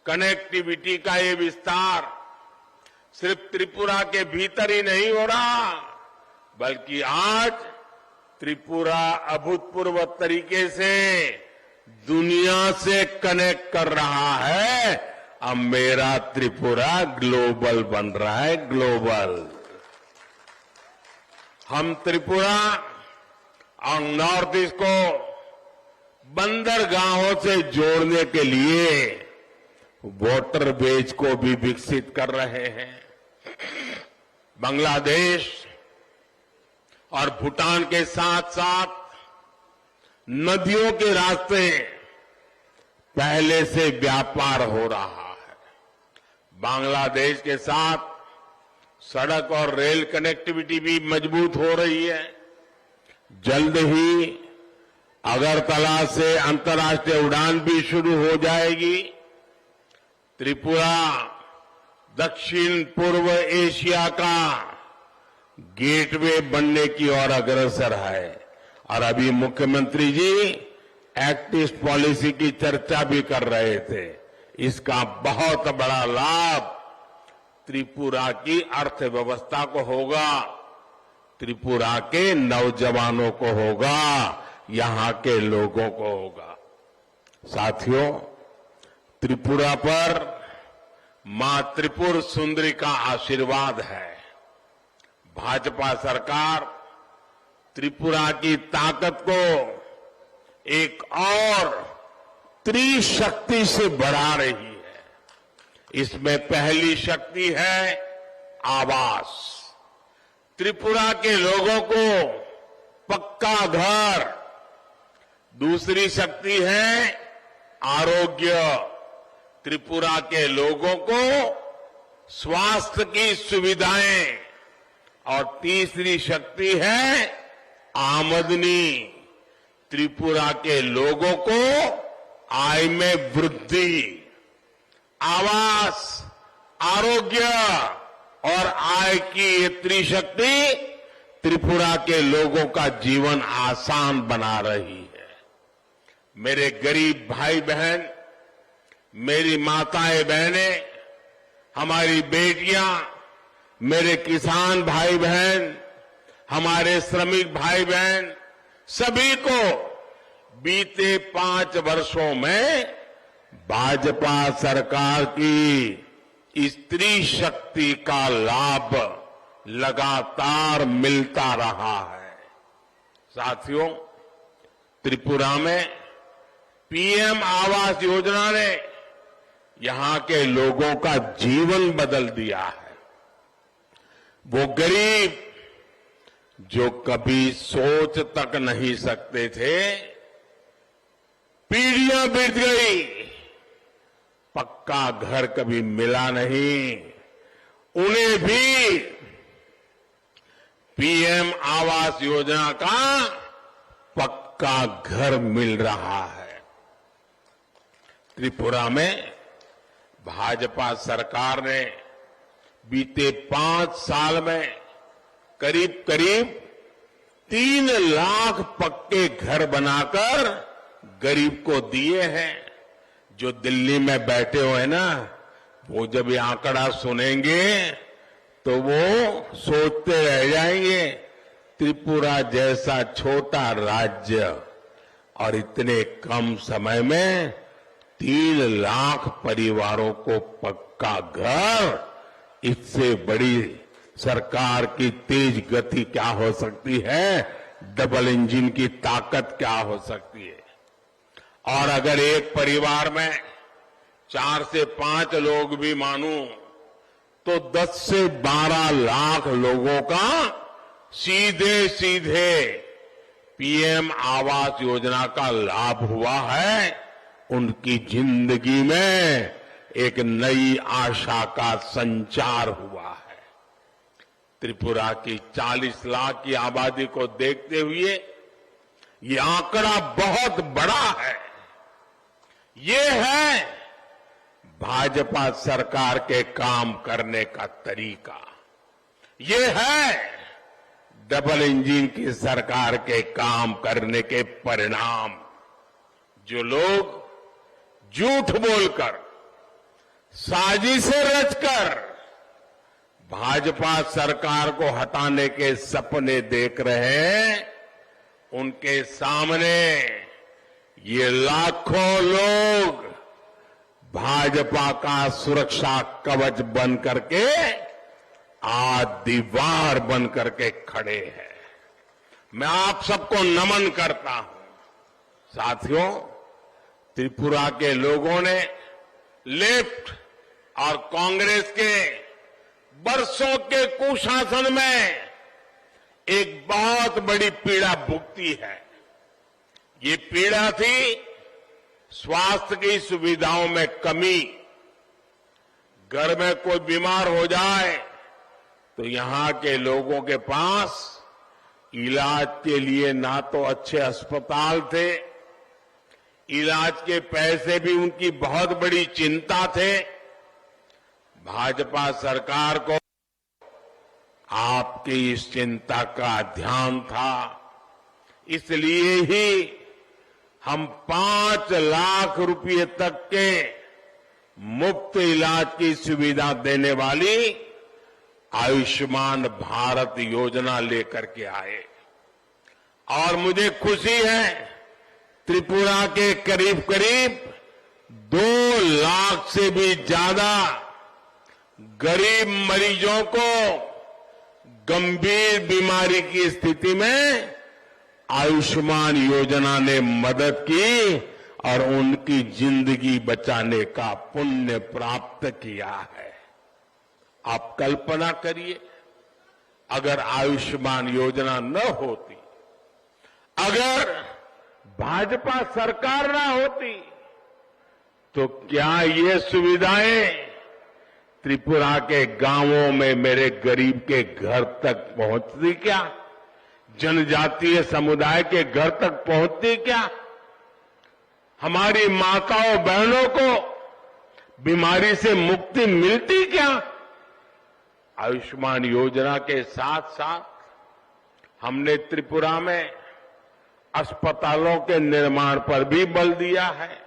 Connectivity का ये विस्तार सिर्फ त्रिपुरा के भीतर ही नहीं हो रहा, बल्कि आज त्रिपुरा अभूतपूर्व तरीके से दुनिया से कनेक्ट कर रहा है। अब मेरा त्रिपुरा ग्लोबल बन रहा है, ग्लोबल। हम त्रिपुरा और नॉर्थ ईस्ट को बंदरगाहों से जोड़ने के लिए वाटर बेज को भी विकसित कर रहे हैं। बांग्लादेश और भूटान के साथ साथ नदियों के रास्ते पहले से व्यापार हो रहा है। बांग्लादेश के साथ सड़क और रेल कनेक्टिविटी भी मजबूत हो रही है। जल्द ही अगरतला से अंतर्राष्ट्रीय उड़ान भी शुरू हो जाएगी। त्रिपुरा दक्षिण पूर्व एशिया का गेटवे बनने की ओर अग्रसर है। और अभी मुख्यमंत्री जी एक्ट ईस्ट पॉलिसी की चर्चा भी कर रहे थे। इसका बहुत बड़ा लाभ त्रिपुरा की अर्थव्यवस्था को होगा, त्रिपुरा के नौजवानों को होगा, यहां के लोगों को होगा। साथियों, त्रिपुरा पर मां त्रिपुर सुंदरी का आशीर्वाद है। भाजपा सरकार त्रिपुरा की ताकत को एक और त्रिशक्ति से बढ़ा रही है। इसमें पहली शक्ति है आवास। त्रिपुरा के लोगों को पक्का घर। दूसरी शक्ति है आरोग्य। त्रिपुरा के लोगों को स्वास्थ्य की सुविधाएं। और तीसरी शक्ति है आमदनी। त्रिपुरा के लोगों को आय में वृद्धि। आवास, आरोग्य और आय की ये त्रिशक्ति त्रिपुरा के लोगों का जीवन आसान बना रही है। मेरे गरीब भाई बहन, मेरी माताएं बहनें, हमारी बेटियां, मेरे किसान भाई बहन, हमारे श्रमिक भाई बहन, सभी को बीते 5 वर्षों में भाजपा सरकार की स्त्री शक्ति का लाभ लगातार मिलता रहा है। साथियों, त्रिपुरा में पीएम आवास योजना ने यहां के लोगों का जीवन बदल दिया है। वो गरीब जो कभी सोच तक नहीं सकते थे, पीढ़ियां बीत गई, पक्का घर कभी मिला नहीं, उन्हें भी पीएम आवास योजना का पक्का घर मिल रहा है। त्रिपुरा में भाजपा सरकार ने बीते 5 साल में करीब करीब 3 लाख पक्के घर बनाकर गरीब को दिए हैं। जो दिल्ली में बैठे हुए हैं ना, वो जब ये आंकड़ा सुनेंगे तो वो सोचते रह जाएंगे, त्रिपुरा जैसा छोटा राज्य और इतने कम समय में 3 लाख परिवारों को पक्का घर, इससे बड़ी सरकार की तेज गति क्या हो सकती है, डबल इंजन की ताकत क्या हो सकती है। और अगर एक परिवार में 4 से 5 लोग भी मानूं तो 10 से 12 लाख लोगों का सीधे सीधे पीएम आवास योजना का लाभ हुआ है। उनकी जिंदगी में एक नई आशा का संचार हुआ है। त्रिपुरा की 40 लाख की आबादी को देखते हुए ये आंकड़ा बहुत बड़ा है। ये है भाजपा सरकार के काम करने का तरीका। ये है डबल इंजन की सरकार के काम करने के परिणाम। जो लोग झूठ बोलकर साजिशें रचकर भाजपा सरकार को हटाने के सपने देख रहे हैं, उनके सामने ये लाखों लोग भाजपा का सुरक्षा कवच बन करके आज दीवार बन करके खड़े हैं। मैं आप सबको नमन करता हूं। साथियों, त्रिपुरा के लोगों ने लेफ्ट और कांग्रेस के बरसों के कुशासन में एक बहुत बड़ी पीड़ा भुगती है। ये पीड़ा थी स्वास्थ्य की सुविधाओं में कमी। घर में कोई बीमार हो जाए तो यहां के लोगों के पास इलाज के लिए ना तो अच्छे अस्पताल थे, इलाज के पैसे भी उनकी बहुत बड़ी चिंता थे। भाजपा सरकार को आपकी इस चिंता का ध्यान था, इसलिए ही हम 5 लाख रुपए तक के मुफ्त इलाज की सुविधा देने वाली आयुष्मान भारत योजना लेकर के आए। और मुझे खुशी है, त्रिपुरा के करीब करीब 2 लाख से भी ज्यादा गरीब मरीजों को गंभीर बीमारी की स्थिति में आयुष्मान योजना ने मदद की और उनकी जिंदगी बचाने का पुण्य प्राप्त किया है। आप कल्पना करिए, अगर आयुष्मान योजना न होती, अगर भाजपा सरकार ना होती, तो क्या ये सुविधाएं त्रिपुरा के गांवों में मेरे गरीब के घर तक पहुंचती क्या? जनजातीय समुदाय के घर तक पहुंचती क्या? हमारी माताओं बहनों को बीमारी से मुक्ति मिलती क्या? आयुष्मान योजना के साथ साथ हमने त्रिपुरा में अस्पतालों के निर्माण पर भी बल दिया है।